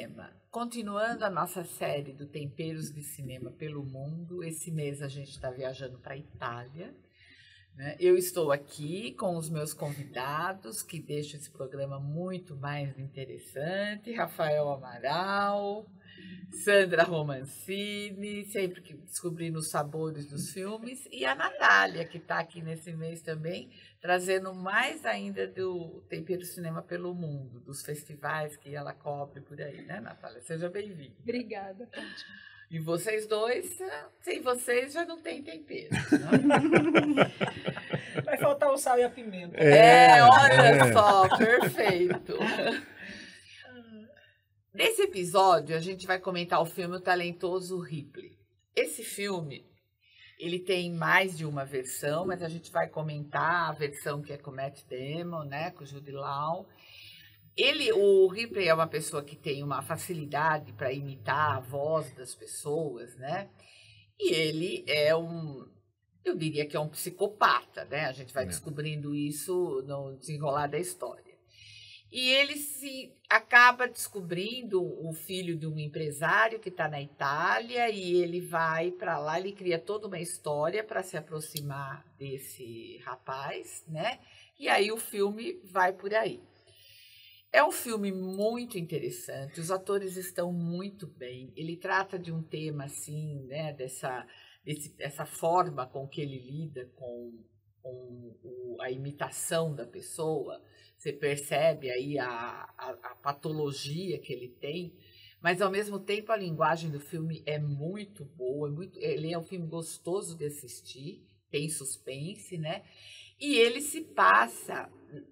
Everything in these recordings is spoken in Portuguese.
cinema. Continuando a nossa série do Temperos de Cinema pelo Mundo, esse mês a gente está viajando para a Itália. Né? Eu estou aqui com os meus convidados, que deixam esse programa muito mais interessante. Rafael Amaral, Sandra Romancini, sempre descobrindo os sabores dos filmes. E a Natália, que está aqui nesse mês também, trazendo mais ainda do Tempero Cinema pelo Mundo, dos festivais que ela cobre por aí, né, Natália? Seja bem-vinda. Obrigada, Fátima. E vocês dois, sem vocês já não tem tempero. Né? Vai faltar o sal e a pimenta. Olha só, perfeito. Nesse episódio, a gente vai comentar o filme O Talentoso Ripley. Esse filme, ele tem mais de uma versão, mas a gente vai comentar a versão que é com o Matt Damon, né, com o Jude Law. O Ripley é uma pessoa que tem uma facilidade para imitar a voz das pessoas, né? E ele é eu diria que é um psicopata, né? A gente vai descobrindo isso no desenrolar da história. E ele acaba descobrindo o filho de um empresário que está na Itália e ele vai para lá, ele cria toda uma história para se aproximar desse rapaz, né? E aí o filme vai por aí. É um filme muito interessante, os atores estão muito bem, ele trata de um tema assim, né, dessa forma com que ele lida com a imitação da pessoa. Você percebe aí a patologia que ele tem, mas ao mesmo tempo a linguagem do filme é muito boa, ele é um filme gostoso de assistir, tem suspense, né? E ele se passa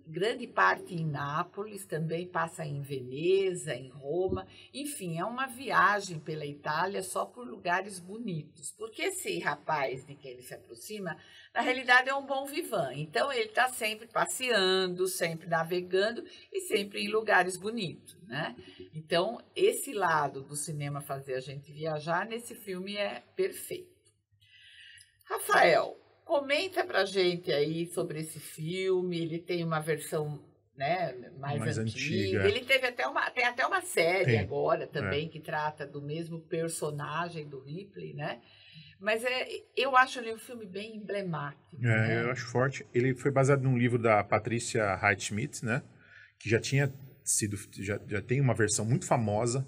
grande parte em Nápoles, também passa em Veneza, em Roma, enfim, é uma viagem pela Itália só por lugares bonitos, porque esse rapaz de quem ele se aproxima, na realidade é um bom vivant, então ele está sempre passeando, sempre navegando e sempre em lugares bonitos, né? Então, esse lado do cinema fazer a gente viajar, nesse filme é perfeito. Rafael, comenta pra gente aí sobre esse filme. Ele tem uma versão, né, mais antiga. Ele tem até uma série agora também que trata do mesmo personagem do Ripley, né? Mas eu acho ele um filme bem emblemático. Né? Eu acho forte. Ele foi baseado num livro da Patricia Highsmith, né? Que já tinha sido, já tem uma versão muito famosa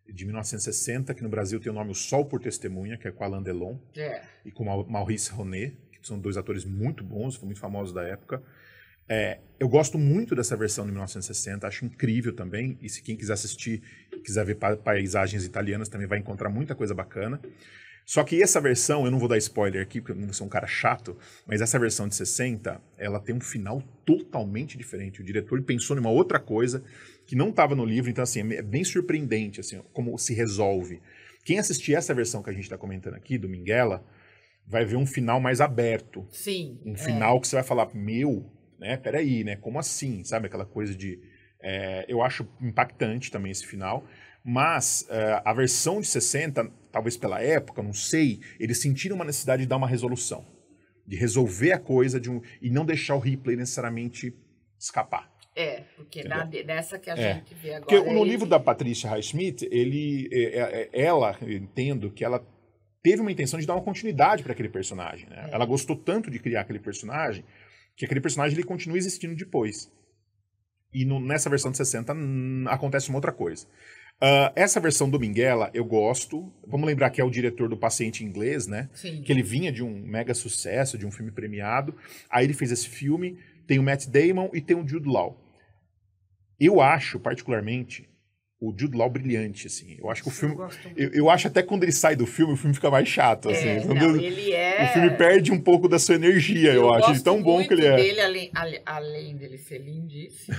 de 1960, que no Brasil tem o nome O Sol por Testemunha, que é com Alain Delon e com Maurice Ronet, que são dois atores muito bons, muito famosos da época. Eu gosto muito dessa versão de 1960, acho incrível também, e se quem quiser assistir, quiser ver paisagens italianas, também vai encontrar muita coisa bacana. Só que essa versão, eu não vou dar spoiler aqui, porque eu não sou um cara chato, mas essa versão de 60, ela tem um final totalmente diferente. O diretor pensou em uma outra coisa que não estava no livro, então assim, é bem surpreendente assim, como se resolve. Quem assistir essa versão que a gente está comentando aqui, do Minghella, vai ver um final mais aberto. Sim. Um final que você vai falar, né, peraí, né, como assim? Sabe, aquela coisa de... eu acho impactante também esse final, mas a versão de 60, talvez pela época, não sei, eles sentiram uma necessidade de dar uma resolução, de resolver a coisa e não deixar o Ripley necessariamente escapar. Porque nessa que a gente vê agora... Porque no livro da Patricia Highsmith, ela, eu entendo que ela teve uma intenção de dar uma continuidade para aquele personagem. Né? Ela gostou tanto de criar aquele personagem, que aquele personagem ele continua existindo depois. E nessa versão de 60 acontece uma outra coisa. Essa versão do Minghella eu gosto. Vamos lembrar que é o diretor do Paciente Inglês, né? Sim. Que ele vinha de um mega sucesso, de um filme premiado. Aí ele fez esse filme, tem o Matt Damon e tem o Jude Law. Eu acho, particularmente, o Jude Law brilhante, assim. Eu acho que o filme... Eu acho até quando ele sai do filme, o filme fica mais chato, assim. O filme perde um pouco da sua energia, eu acho. De tão bom que ele é. Dele, além dele ser lindíssimo,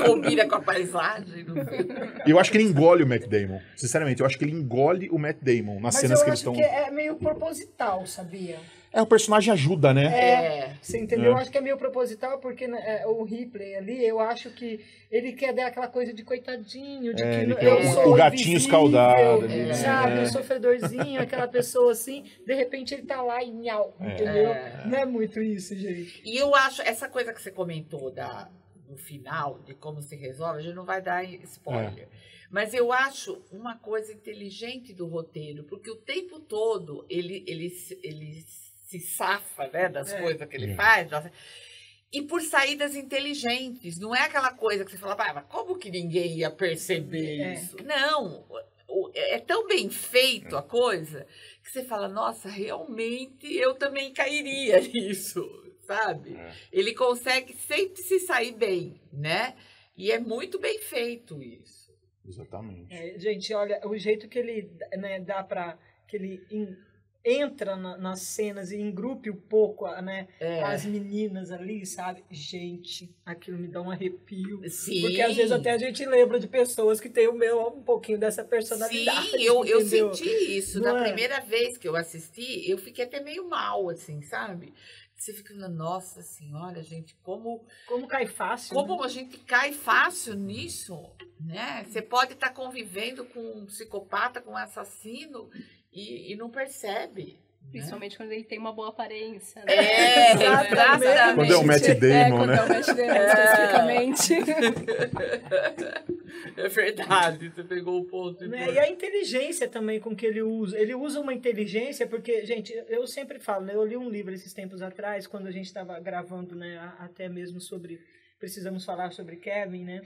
combina com a paisagem do filme. Eu acho que ele engole o Matt Damon. Sinceramente, eu acho que ele engole o Matt Damon nas cenas que eles estão... Mas eu acho que é meio proposital, sabia? O personagem ajuda, né? Você entendeu? Eu acho que é meio proposital, porque o Ripley ali, eu acho que ele quer dar aquela coisa de coitadinho, de que eu sou o gatinho escaldado. Sabe, o sofredorzinho, aquela pessoa assim, de repente ele tá lá e nhau, entendeu? Não é muito isso, gente. E eu acho, essa coisa que você comentou no final, de como se resolve, a gente não vai dar spoiler. Mas eu acho uma coisa inteligente do roteiro, porque o tempo todo ele se safa, né, das coisas que ele faz. E por saídas inteligentes. Não é aquela coisa que você fala, mas como que ninguém ia perceber isso? Não. É tão bem feito a coisa que você fala, nossa, realmente eu também cairia nisso, sabe? Ele consegue sempre se sair bem, né? E é muito bem feito isso. Exatamente. Gente, olha, o jeito que ele, né, dá para que ele entra nas cenas e engrupe um pouco, né, as meninas ali, sabe? Gente, aquilo me dá um arrepio. Sim. Porque às vezes até a gente lembra de pessoas que têm um pouquinho dessa personalidade. Sim, eu senti isso. Não Na primeira vez que eu assisti, eu fiquei até meio mal, assim, sabe? Você fica falando, nossa senhora, gente, como cai fácil. Como né? a gente cai fácil nisso, né? Você pode estar convivendo com um psicopata, com um assassino e não percebe. Principalmente quando ele tem uma boa aparência. Né? Exatamente. Quando é o Matt Damon, quando né? é o Matt Damon, especificamente. É verdade, você pegou o ponto. Né? E a inteligência também com que ele usa. Ele usa uma inteligência, porque, gente, eu sempre falo, né? Eu li um livro esses tempos atrás, quando a gente estava gravando, né? Até mesmo sobre... Precisamos falar sobre Kevin, né?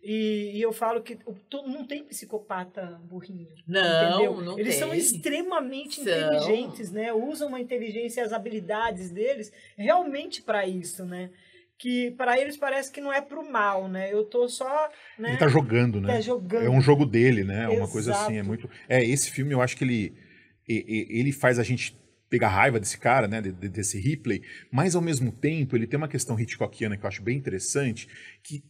E eu falo que não tem psicopata burrinho. Não, entendeu? não Eles tem. são extremamente inteligentes, né? Usam a inteligência e as habilidades deles realmente para isso, né? Que para eles parece que não é pro mal, né? Eu tô só... Né? Ele tá jogando, né? Tá jogando. É um jogo dele, né? Exato. Uma coisa assim, é muito... esse filme eu acho que ele faz a gente pegar raiva desse cara, né, desse Ripley, mas ao mesmo tempo ele tem uma questão hitchcockiana que eu acho bem interessante, que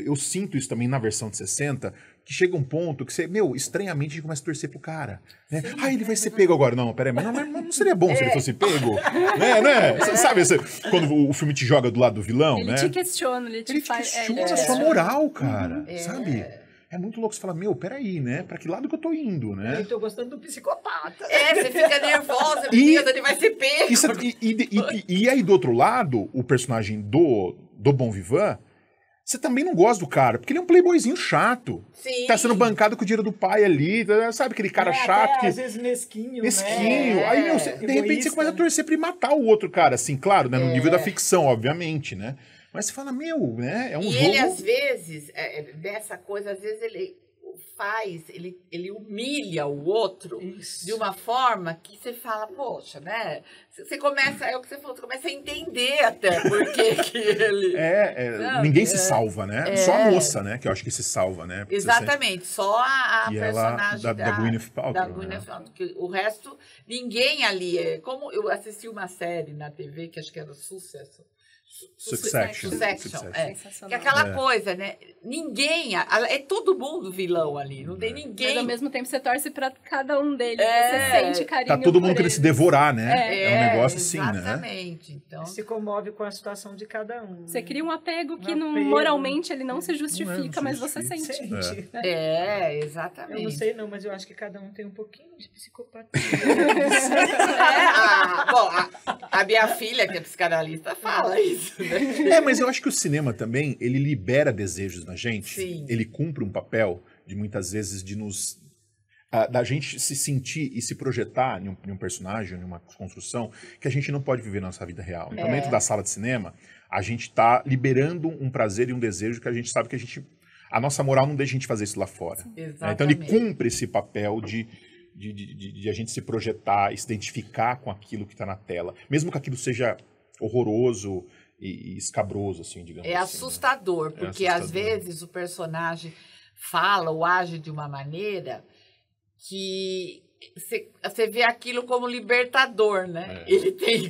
eu sinto isso também na versão de 60, que chega um ponto que você, estranhamente a gente começa a torcer pro cara, né? Ele vai ser pego agora. Não, peraí, mas não seria bom se ele fosse pego? né? Sabe, quando o filme te joga do lado do vilão, ele né? te questiona, ele te questiona a sua moral, cara, sabe? É muito louco você falar, peraí, né? Pra que lado que eu tô indo, né? Eu tô gostando do psicopata. Você fica nervosa, meu Deus, ele vai ser pego. E aí, do outro lado, o personagem do Bon Vivant, você também não gosta do cara, porque ele é um playboyzinho chato. Sim. Tá sendo bancado com o dinheiro do pai ali, sabe? Aquele cara chato. Até, que... às vezes mesquinho, Mesquinho. Aí, de repente, você começa a torcer pra ele matar o outro cara, assim, claro, né? No nível da ficção, obviamente, né? Mas você fala, né? É um jogo... E ele, às vezes, dessa coisa, às vezes ele humilha o outro de uma forma que você fala, poxa, né? Você começa, é o que você falou, você começa a entender até por que ele... ninguém se salva, né? Só a moça, né? Que eu acho que se salva, né? Porque exatamente, só a personagem da Gwyneth Paltrow. Da Gwyneth Paltrow, que o resto, ninguém ali... Como eu assisti uma série na TV, que acho que era Sucesso. Succession. Que é aquela coisa, né? Ninguém, é todo mundo vilão ali, não tem ninguém. Mas ao mesmo tempo você torce pra cada um deles, você sente carinho. Tá todo mundo querendo eles. se devorar, né? É um negócio assim, né? Exatamente. Então... Se comove com a situação de cada um. Você cria um apego que apego. Moralmente ele não se justifica, mas você sente. Exatamente. Eu não sei não, mas eu acho que cada um tem um pouquinho de psicopatia. A minha filha, que é psicanalista, fala isso. Né? Mas eu acho que o cinema também, ele libera desejos na gente. Sim. Ele cumpre um papel de muitas vezes de nos... da gente se sentir e se projetar em um personagem, em uma construção, que a gente não pode viver na nossa vida real. Então, dentro da sala de cinema, a gente está liberando um prazer e um desejo que a gente sabe que a nossa moral não deixa a gente fazer isso lá fora. Então, ele cumpre esse papel de a gente se projetar, se identificar com aquilo que está na tela. Mesmo que aquilo seja horroroso e escabroso, assim, digamos assim. Assustador, porque às vezes o personagem fala ou age de uma maneira que você vê aquilo como libertador, né? Ele tem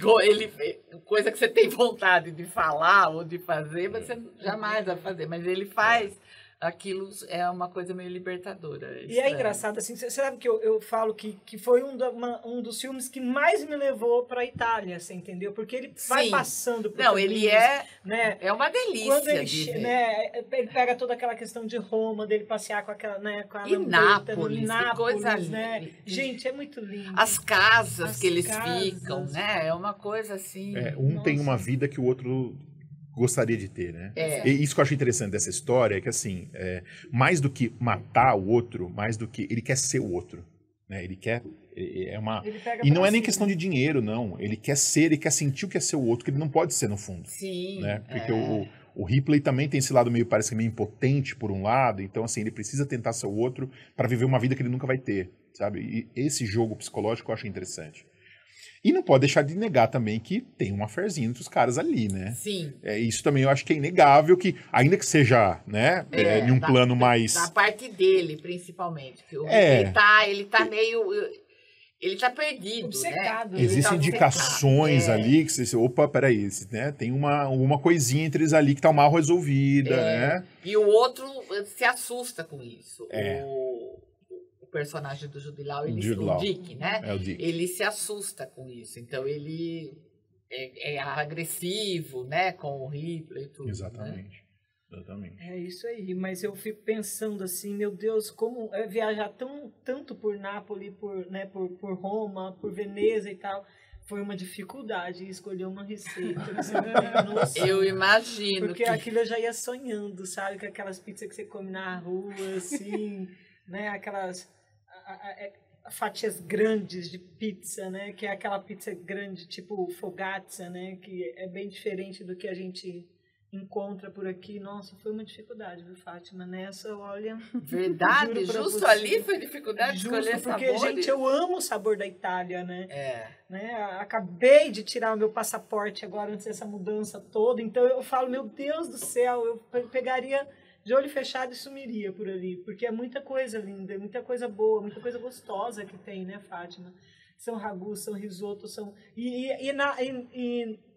coisa que você tem vontade de falar ou de fazer, mas você jamais vai fazer. Mas ele faz... Aquilo é uma coisa meio libertadora. E é engraçado, assim, você sabe que eu falo que foi um dos filmes que mais me levou para a Itália, você entendeu? Porque ele vai passando por ele né? É uma delícia. Quando ele pega toda aquela questão de Roma, dele passear com aquela, né, com a Nápoles, coisa né? Gente, é muito lindo. As casas que eles ficam, né? É uma coisa assim. Tem uma vida que o outro gostaria de ter, né? É. E isso que eu acho interessante dessa história é que, assim, mais do que matar o outro, mais do que... Ele quer ser o outro, né? Ele quer... E não é nem questão de dinheiro, não. Ele quer ser, ele quer sentir o que é ser o outro, que ele não pode ser no fundo. Sim. Né? Porque o Ripley também tem esse lado meio, parece que meio impotente por um lado, então, assim, ele precisa tentar ser o outro para viver uma vida que ele nunca vai ter, sabe? E esse jogo psicológico eu acho interessante. E não pode deixar de negar também que tem um affairzinho entre os caras ali, né? Sim. Isso também eu acho que é inegável, que ainda que seja, né, em um plano mais... Da parte dele, principalmente. Que ele tá meio... Ele tá perdido, obcecado, né? Existem indicações ali que você... Opa, peraí, né? Tem uma coisinha entre eles ali que tá mal resolvida, né? E o outro se assusta com isso. O personagem do Jude Law, o Dick, né? É o Dick. Ele se assusta com isso. Então, ele é agressivo, né? Com o Ripley e tudo. Exatamente. Né? Exatamente. É isso aí, mas eu fico pensando assim, meu Deus, como é viajar tanto por Nápoles, por Roma, por Veneza e tal, foi uma dificuldade escolher uma receita. Você não tem noção. Eu imagino. Porque aquilo eu já ia sonhando, sabe? Com aquelas pizzas que você come na rua, assim, né? Aquelas fatias grandes de pizza, né? Que é aquela pizza grande, tipo focaccia, né? Que é bem diferente do que a gente encontra por aqui. Nossa, foi uma dificuldade, viu, Fátima? Nessa, olha... Verdade? Justo ali foi dificuldade de escolher porque, sabores? gente, eu amo o sabor da Itália, né? Né? Acabei de tirar o meu passaporte agora, antes dessa mudança toda, então eu falo, meu Deus do céu, eu pegaria de olho fechado e sumiria por ali, porque é muita coisa linda, muita coisa boa, muita coisa gostosa que tem, né, Fátima? São ragus, são risotos, são... E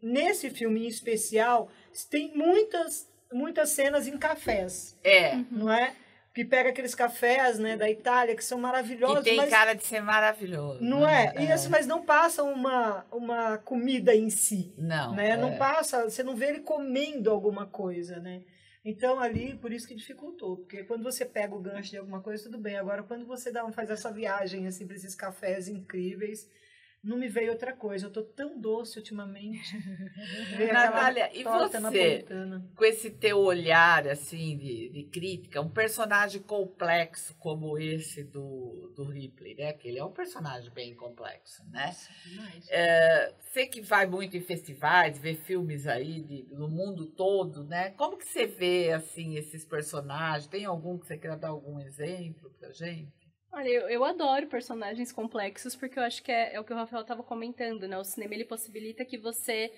nesse filme em especial, tem muitas cenas em cafés. Não é? Que pega aqueles cafés, né, da Itália, que são maravilhosos. Que tem cara de ser maravilhoso. Não é? Mas não passa uma comida em si. Não. Né? Não passa, você não vê ele comendo alguma coisa, né? Então, ali, por isso que dificultou. Porque quando você pega o gancho de alguma coisa, tudo bem. Agora, quando você faz essa viagem, assim, para esses cafés incríveis, não me veio outra coisa. Eu tô tão doce ultimamente. Natália, e você, napolitana. Com esse teu olhar, assim, de crítica, um personagem complexo como esse do Ripley, né? Que ele é um personagem bem complexo, né? Você que vai muito em festivais, vê filmes aí no mundo todo, né? Como que você vê, assim, esses personagens? Tem algum que você queira dar algum exemplo pra gente? Olha, eu adoro personagens complexos, porque eu acho que é o que o Rafael estava comentando, né? O cinema, ele possibilita que você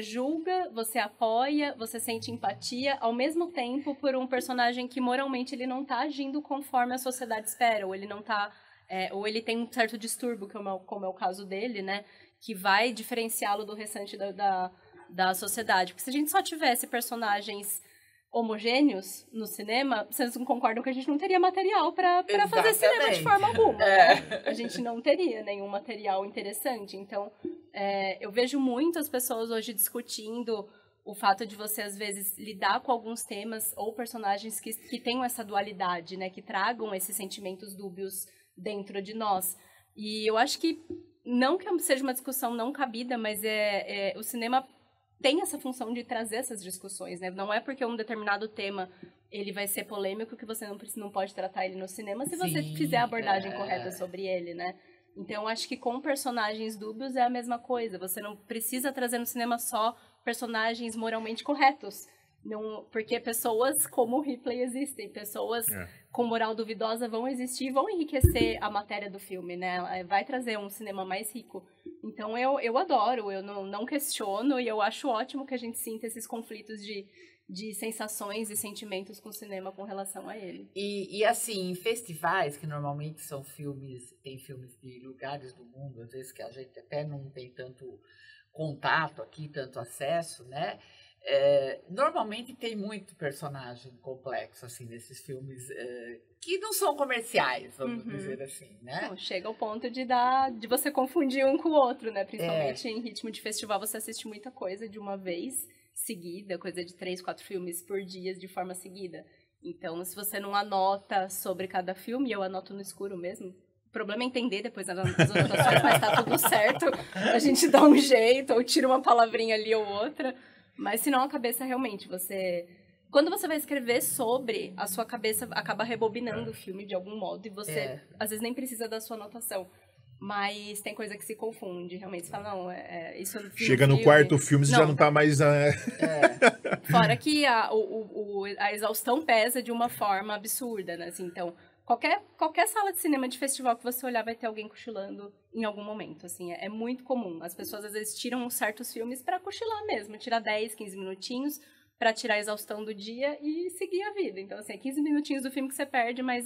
julga, você apoia, você sente empatia, ao mesmo tempo por um personagem que moralmente ele não está agindo conforme a sociedade espera, ou ele não tá, ou ele tem um certo distúrbio, como é o caso dele, né? Que vai diferenciá-lo do restante da sociedade. Porque se a gente só tivesse personagens homogêneos no cinema, vocês não concordam que a gente não teria material para fazer cinema de forma alguma. Né? A gente não teria nenhum material interessante. Então, eu vejo muitas pessoas hoje discutindo o fato de você, às vezes, lidar com alguns temas ou personagens que tenham essa dualidade, né? Que tragam esses sentimentos dúbios dentro de nós. E eu acho que, não que seja uma discussão não cabida, mas o cinema tem essa função de trazer essas discussões, né? Não é porque um determinado tema ele vai ser polêmico que você não pode tratar ele no cinema se você fizer a abordagem correta sobre ele, né? Então, acho que com personagens dúbios é a mesma coisa. Você não precisa trazer no cinema só personagens moralmente corretos. Não, porque pessoas como o Ripley existem, pessoas com moral duvidosa vão existir e vão enriquecer a matéria do filme, né? Vai trazer um cinema mais rico. Então, eu adoro, eu não questiono e eu acho ótimo que a gente sinta esses conflitos de sensações e sentimentos com o cinema com relação a ele. E assim, em festivais, que normalmente são tem filmes de lugares do mundo, às vezes que a gente até não tem tanto contato aqui, tanto acesso, né? Normalmente tem muito personagem complexo, assim, nesses filmes que não são comerciais, vamos dizer assim, né? Não, chega ao ponto de você confundir um com o outro, né? Principalmente em ritmo de festival, você assiste muita coisa de uma vez seguida, coisa de 3, 4 filmes por dia de forma seguida. Então, se você não anota sobre cada filme, eu anoto no escuro mesmo. O problema é entender depois as anotações, mas tá tudo certo. A gente dá um jeito, ou tira uma palavrinha ali ou outra. Mas senão a cabeça realmente, quando você vai escrever sobre, a sua cabeça acaba rebobinando o filme de algum modo e você, às vezes, nem precisa da sua anotação. Mas tem coisa que se confunde, realmente. Você fala, não, isso é no filme. Chega no quarto filme, você já não tá mais... Fora que a exaustão pesa de uma forma absurda, né? Assim, então, qualquer sala de cinema de festival que você olhar vai ter alguém cochilando em algum momento, assim. É muito comum. As pessoas, às vezes, tiram certos filmes pra cochilar mesmo. Tirar 10, 15 minutinhos pra tirar a exaustão do dia e seguir a vida. Então, assim, é 15 minutinhos do filme que você perde, mas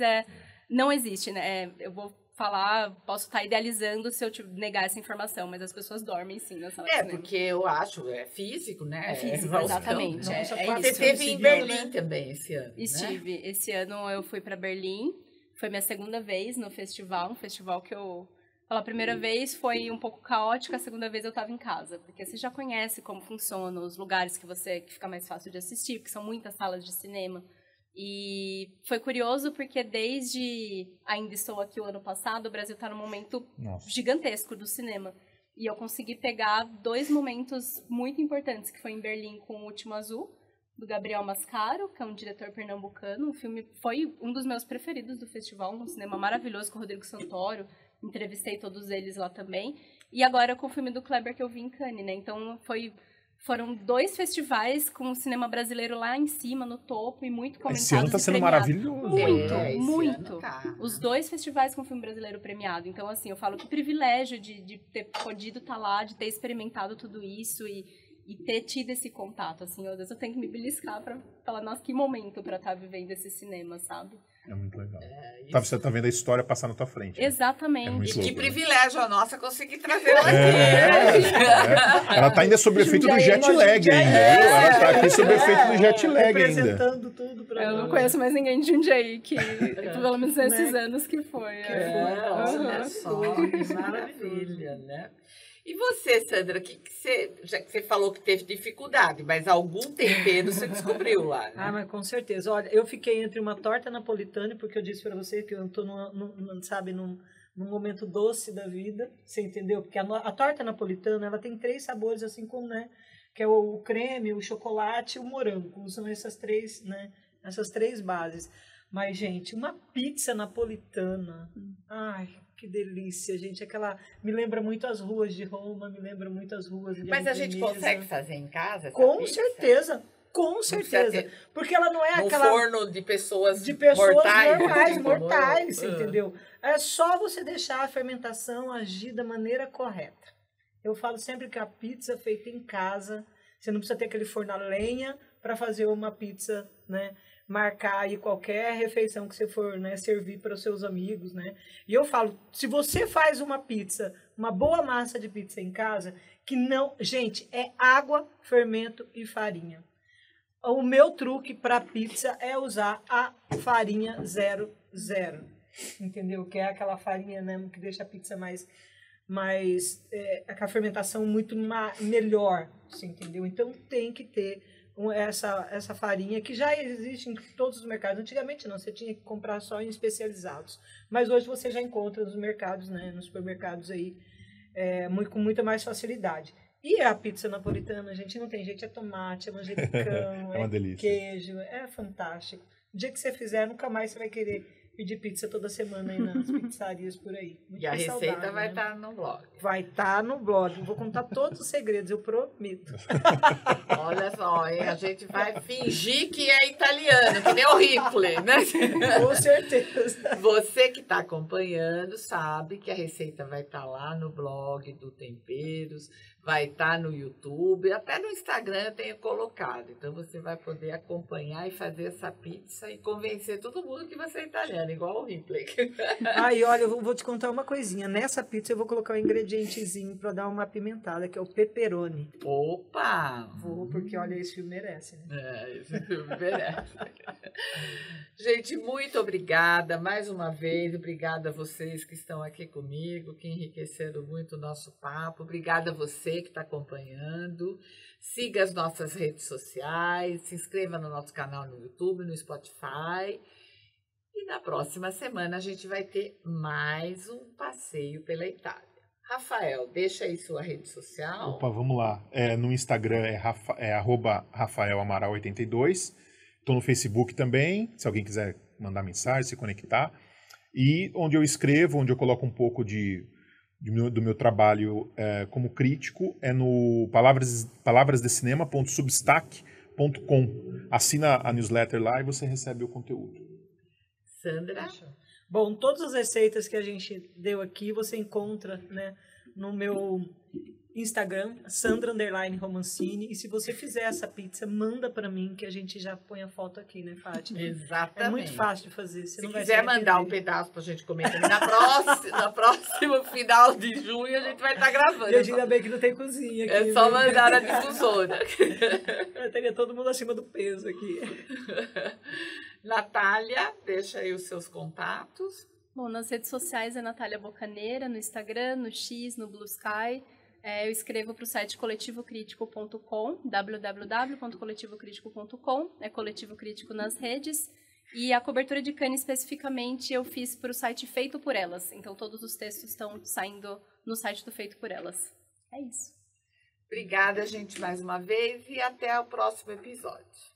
não existe, né? Eu vou falar, posso estar idealizando se eu te negar essa informação, mas as pessoas dormem sim na sala de cinema. Porque eu acho, é físico, né? É físico, exatamente. Você esteve em Berlim também esse ano, Estive. Né? Esse ano eu fui para Berlim, foi minha segunda vez no festival, um festival que pela primeira vez foi um pouco caótica, a segunda vez eu estava em casa, porque você já conhece como funcionam os lugares que fica mais fácil de assistir, porque são muitas salas de cinema. E foi curioso porque desde Ainda Estou Aqui o ano passado, o Brasil está num momento gigantesco do cinema. E eu consegui pegar 2 momentos muito importantes, que foi em Berlim com O Último Azul, do Gabriel Mascaro, que é um diretor pernambucano. O filme foi um dos meus preferidos do festival, um cinema maravilhoso com o Rodrigo Santoro. Entrevistei todos eles lá também. E agora com o filme do Kleber que eu vi em Cannes, né? Então foram 2 festivais com o cinema brasileiro lá em cima, no topo, e muito comentados. Esse ano tá sendo maravilhoso. Muito. Os 2 festivais com o filme brasileiro premiado. Então, assim, eu falo que privilégio de ter podido estar lá, de ter experimentado tudo isso e ter tido esse contato, assim. Às vezes eu tenho que me beliscar pra falar, nossa, que momento pra estar vivendo esse cinema, sabe? É muito legal. Você tá vendo a história passar na tua frente. Né? Exatamente. E que privilégio a nossa conseguir trazer ela aqui. Ela tá ainda sob efeito do jet lag ainda. Ela tá aqui sob efeito do jet lag ainda. Representando tudo pra Eu não conheço mais ninguém de Jundiaí, que pelo menos nesses anos que foi. Olha só, que maravilha, né? E você, Sandra, já que você falou que teve dificuldade, mas algum tempero você descobriu lá, né? Mas com certeza. Olha, eu fiquei entre uma torta napolitana, porque eu disse para você que eu estou num momento doce da vida, você entendeu? Porque a torta napolitana, ela tem 3 sabores, assim como, né? Que é o creme, o chocolate e o morango. São essas 3, né? Essas 3 bases. Mas, gente, uma pizza napolitana, ai, que delícia, gente. Me lembra muito as ruas de Roma, me lembra muito as ruas de Mas a gente consegue fazer em casa? Com pizza? certeza. Com certeza. Porque ela não é aquela... forno de pessoas mortais, entendeu? É só você deixar a fermentação agir da maneira correta. Eu falo sempre que a pizza feita em casa, você não precisa ter aquele forno a lenha para fazer uma pizza, né? Marcar aí qualquer refeição que você for, né, servir para os seus amigos, né? E eu falo, se você faz uma pizza, uma boa massa de pizza em casa, que não... Gente, é água, fermento e farinha. O meu truque para pizza é usar a farinha 00, entendeu? Que é aquela farinha, né, que deixa a pizza mais com a fermentação muito melhor, você entendeu? Então tem que ter essa farinha que já existe em todos os mercados. Antigamente não, você tinha que comprar só em especializados. Mas hoje você já encontra nos mercados, né, nos supermercados aí, com muita mais facilidade. E a pizza napolitana, gente, não tem jeito, é tomate, é manjericão, é uma delícia. Queijo, é fantástico. O dia que você fizer, nunca mais você vai querer pedir pizza toda semana aí nas pizzarias por aí. E a receita vai estar no blog. Vai estar no blog. Vou contar todos os segredos, eu prometo. Olha só, hein? A gente vai fingir que é italiano, que nem o Ripley, né? Com certeza. Você que está acompanhando sabe que a receita vai estar lá no blog do Temperos, vai estar no YouTube, até no Instagram eu tenho colocado. Então você vai poder acompanhar e fazer essa pizza e convencer todo mundo que você é italiano, igual o Ripley. Aí, olha, eu vou te contar uma coisinha. Nessa pizza eu vou colocar um ingredientezinho para dar uma apimentada, que é o pepperoni. Opa! Vou, porque olha, esse filme merece, né? Esse filme merece. Gente, muito obrigada mais uma vez. Obrigada a vocês que estão aqui comigo, que enriqueceram muito o nosso papo. Obrigada a você que está acompanhando. Siga as nossas redes sociais, se inscreva no nosso canal no YouTube, no Spotify. E na próxima semana a gente vai ter mais um passeio pela Itália. Rafael, deixa aí sua rede social. Opa, vamos lá. No Instagram é @RafaelAmaral82. Estou no Facebook também, se alguém quiser mandar mensagem, se conectar. E onde eu escrevo, onde eu coloco um pouco do meu trabalho como crítico, é no palavrasdecinema.substack.com. Assina a newsletter lá e você recebe o conteúdo. Sandra? Bom, todas as receitas que a gente deu aqui você encontra, né, no meu Instagram, Sandra_Romancini. E se você fizer essa pizza, manda para mim que a gente já põe a foto aqui, né, Fátima? Exatamente. É muito fácil de fazer. Você se não vai quiser mandar um pedaço pra gente comer também, na próxima final de junho a gente vai estar gravando. E ainda bem que não tem cozinha aqui. É só mandar na difusora. Teria todo mundo acima do peso aqui. Natália, deixa aí os seus contatos. Bom, nas redes sociais é Natália Bocaneira, no Instagram, no X, no Blue Sky. Eu escrevo para o site coletivocritico.com, www.coletivocritico.com, é Coletivo Crítico nas redes. E a cobertura de Cannes, especificamente, eu fiz para o site Feito por Elas. Então, todos os textos estão saindo no site do Feito por Elas. É isso. Obrigada, gente, mais uma vez, e até o próximo episódio.